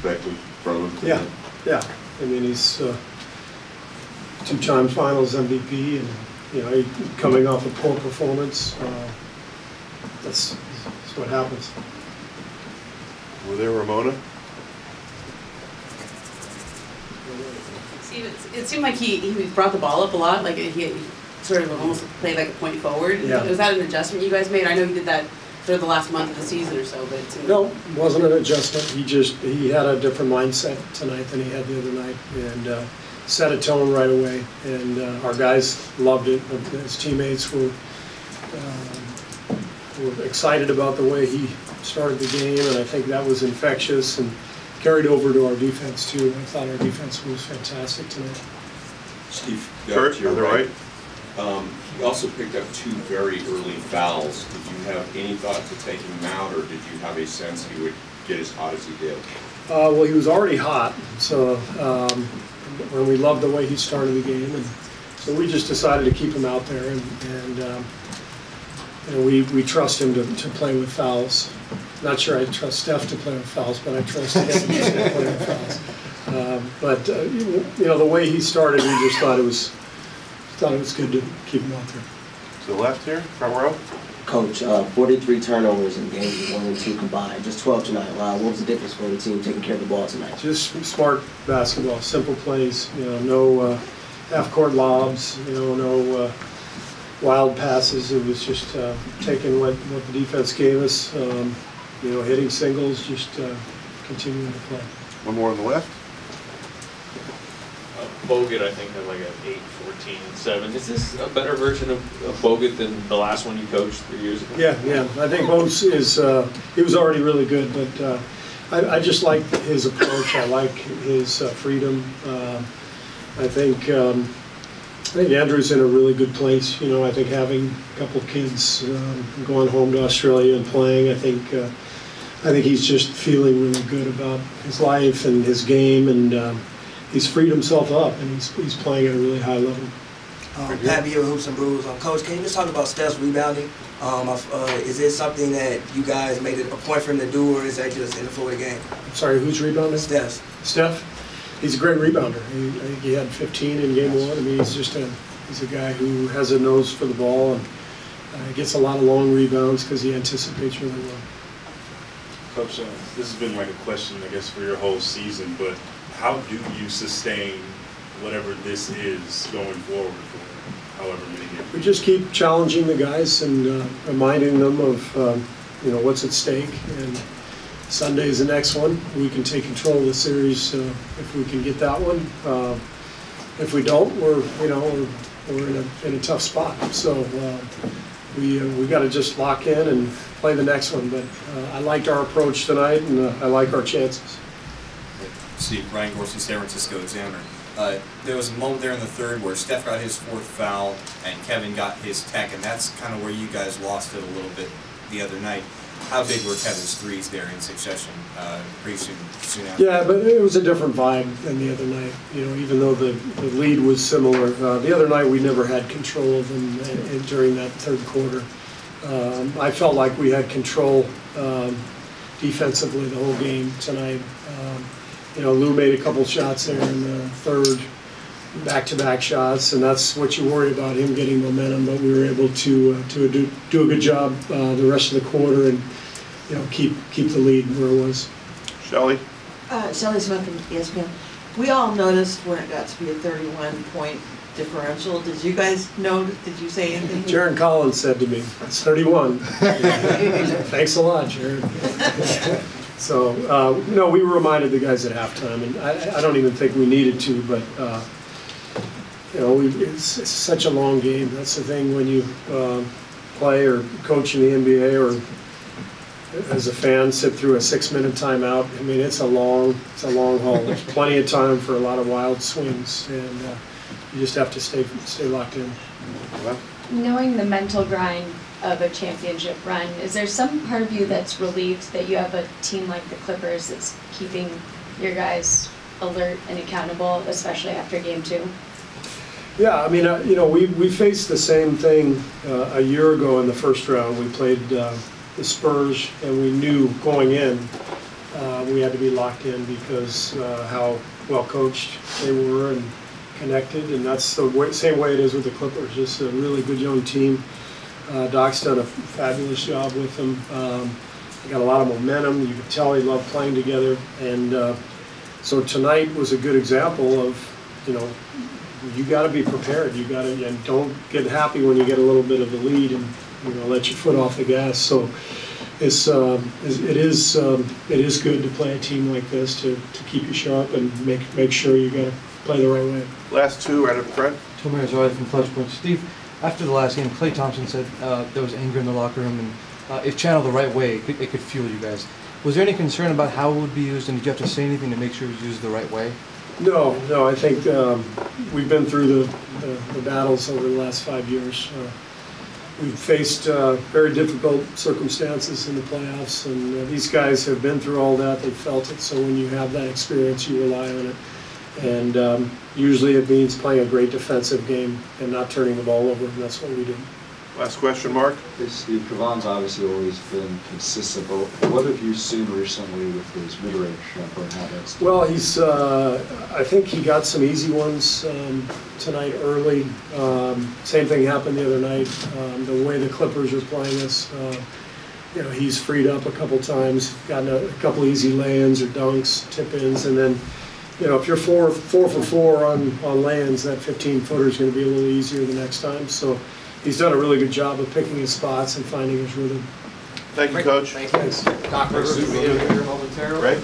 expected from him? Yeah, yeah. I mean, he's two-time Finals MVP, and he, coming off a poor performance. That's what happens. Were there Ramona? It seemed like he brought the ball up a lot, like he sort of almost played like a point forward. Yeah. Was that an adjustment you guys made? I know you did that sort of the last month of the season or so, but it seemed No, it wasn't an adjustment. He had a different mindset tonight than he had the other night, and set a tone right away. And our guys loved it. His teammates were excited about the way he started the game, and I think that was infectious and carried over to our defense too. I thought our defense was fantastic tonight. Steve, Kerr, to your on the right. He also picked up 2 very early fouls. Did you have any thought to taking him out, or did you have a sense he would get as hot as he did? Well, he was already hot, so when we loved the way he started the game, and so we just decided to keep him out there, and we trust him to play with fouls. Not sure I trust Steph to play with fouls, but I trust him to play with fouls. But the way he started, we just thought it was good to keep him out there. To the left here, front row. Coach, 43 turnovers in games 1 and 2 combined, just 12 tonight. What was the difference for the team taking care of the ball tonight? Just smart basketball, simple plays. No half-court lobs. No wild passes. It was just taking what the defense gave us. Hitting singles, just continuing to play. One more on the left. Bogut, I think, had like an 8, 14, and 7. Is this a better version of Bogut than the last one you coached 3 years ago? Yeah. I think Bogut is, he was already really good, but I just like his approach. I like his freedom. I think Andrew's in a really good place. I think having a couple of kids going home to Australia and playing, I think he's just feeling really good about his life and his game, and he's freed himself up, and he's playing at a really high level. Pavy with HoopsNBrews. Coach, can you just talk about Steph's rebounding? Is it something that you guys made it a point for him to do, or is that just in the flow of the game? I'm sorry, who's rebounding? Steph? He's a great rebounder. I think he had 15 in game 1. I mean, he's a guy who has a nose for the ball, and gets a lot of long rebounds because he anticipates really well. Coach, this has been like a question, I guess, for your whole season, but how do you sustain whatever this is going forward for however many years? We just keep challenging the guys and reminding them of what's at stake. And Sunday's the next one. We can take control of the series if we can get that one. If we don't, we're in a tough spot. So we got to just lock in and play the next one. But I liked our approach tonight, and I like our chances. Steve, Ryan Gorski, San Francisco Examiner. There was a moment there in the third where Steph got his 4th foul and Kevin got his tech, and that's kind of where you guys lost it a little bit the other night. How big were Kevin's threes there in succession pretty soon after? Yeah, but it was a different vibe than the other night. Even though the lead was similar, the other night we never had control of them during that third quarter. I felt like we had control defensively the whole game tonight. Lou made a couple shots there in the third, back-to-back shots, and that's what you worry about, him getting momentum. But we were able to do a good job the rest of the quarter and keep the lead where it was. Shelley? Shelley Smith from ESPN. We all noticed when it got to be a 31-point differential. Did you guys know? Did you say anything? Jaron Collins said to me, "It's 31." Thanks a lot, Jaron. So, no, we reminded the guys at halftime, and I don't even think we needed to, but, it's such a long game. That's the thing when you play or coach in the NBA or as a fan sit through a 6-minute timeout. I mean, it's a long haul. There's plenty of time for a lot of wild swings, and you just have to stay locked in. Knowing the mental grind of a championship run, is there some part of you that's relieved that you have a team like the Clippers that's keeping your guys alert and accountable, especially after game 2? Yeah, I mean, we faced the same thing a year ago in the first round. We played the Spurs, and we knew going in we had to be locked in because how well coached they were and connected, and that's the same way it is with the Clippers. Just a really good young team. Doc's done a fabulous job with them. They got a lot of momentum. You could tell they love playing together, and so tonight was a good example of, you know, you got to be prepared. You got to, and don't get happy when you get a little bit of a lead and, you know, let your foot off the gas. So it is good to play a team like this to keep you sharp and make sure you got to play the right way. Last two right up front. Tom Marizardi from Clutch Point. Steve, after the last game, Klay Thompson said there was anger in the locker room, and if channeled the right way, it could fuel you guys. Was there any concern about how it would be used, and did you have to say anything to make sure it was used the right way? No, I think we've been through the battles over the last 5 years. We've faced very difficult circumstances in the playoffs, and these guys have been through all that. They've felt it, so when you have that experience, you rely on it. And usually it means playing a great defensive game and not turning the ball over, and that's what we did. Last question, Mark. Hey, Steve, Kevon's obviously always been consistent, but what have you seen recently with his mid-range jumper and how that's done? Well, he's, I think he got some easy ones tonight early. Same thing happened the other night. The way the Clippers are playing us, you know, he's freed up a couple times, gotten a couple easy lay-ins or dunks, tip-ins, and then, you know, if you're four for four on lay-ins, that 15-footer is going to be a little easier the next time. So he's done a really good job of picking his spots and finding his rhythm. Thank you, Coach. Thank you. Thanks. Doc Rivers will be in here momentarily. Right?